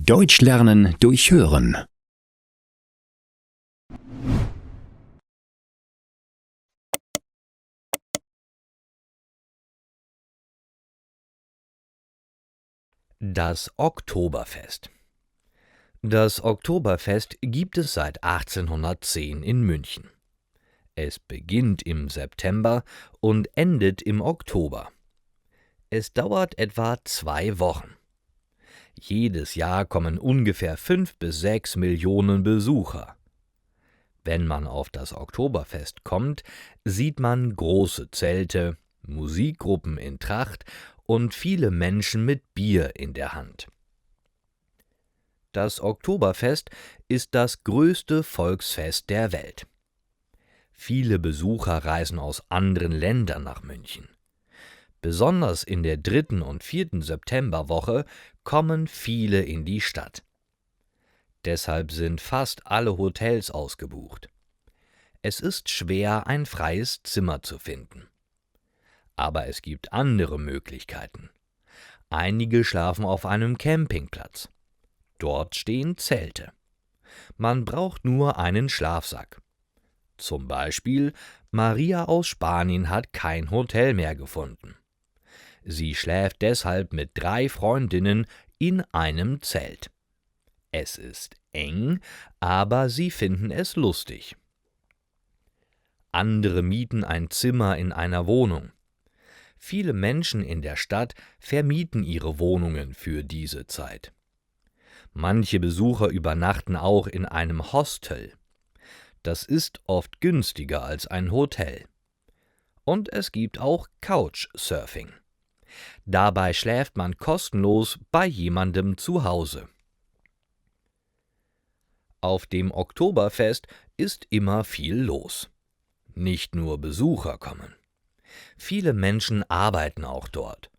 Deutsch lernen durch Hören. Das Oktoberfest. Das Oktoberfest gibt es seit 1810 in München. Es beginnt im September und endet im Oktober. Es dauert etwa 2 Wochen. Jedes Jahr kommen ungefähr 5 bis 6 Millionen Besucher. Wenn man auf das Oktoberfest kommt, sieht man große Zelte, Musikgruppen in Tracht und viele Menschen mit Bier in der Hand. Das Oktoberfest ist das größte Volksfest der Welt. Viele Besucher reisen aus anderen Ländern nach München. Besonders in der 3. und 4. Septemberwoche kommen viele in die Stadt. Deshalb sind fast alle Hotels ausgebucht. Es ist schwer, ein freies Zimmer zu finden. Aber es gibt andere Möglichkeiten. Einige schlafen auf einem Campingplatz. Dort stehen Zelte. Man braucht nur einen Schlafsack. Zum Beispiel Maria aus Spanien hat kein Hotel mehr gefunden. Sie schläft deshalb mit 3 Freundinnen in einem Zelt. Es ist eng, aber sie finden es lustig. Andere mieten ein Zimmer in einer Wohnung. Viele Menschen in der Stadt vermieten ihre Wohnungen für diese Zeit. Manche Besucher übernachten auch in einem Hostel. Das ist oft günstiger als ein Hotel. Und es gibt auch Couchsurfing. Dabei schläft man kostenlos bei jemandem zu Hause. Auf dem Oktoberfest ist immer viel los. Nicht nur Besucher kommen. Viele Menschen arbeiten auch dort,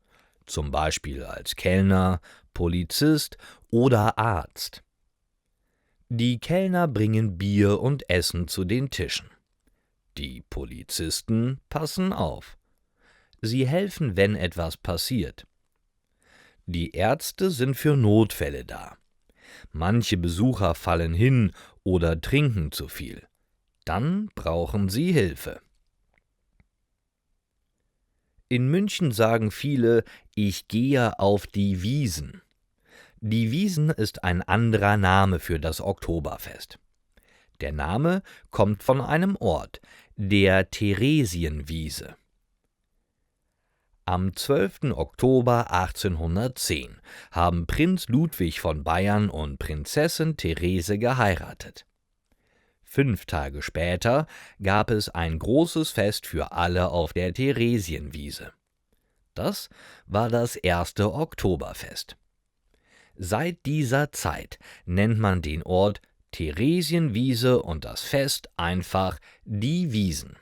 zum Beispiel als Kellner, Polizist oder Arzt. Die Kellner bringen Bier und Essen zu den Tischen. Die Polizisten passen auf. Sie helfen, wenn etwas passiert. Die Ärzte sind für Notfälle da. Manche Besucher fallen hin oder trinken zu viel. Dann brauchen sie Hilfe. In München sagen viele, ich gehe auf die Wiesn. Die Wiesn ist ein anderer Name für das Oktoberfest. Der Name kommt von einem Ort, der Theresienwiese. Am 12. Oktober 1810 haben Prinz Ludwig von Bayern und Prinzessin Therese geheiratet. 5 Tage später gab es ein großes Fest für alle auf der Theresienwiese. Das war das erste Oktoberfest. Seit dieser Zeit nennt man den Ort Theresienwiese und das Fest einfach die Wiesn.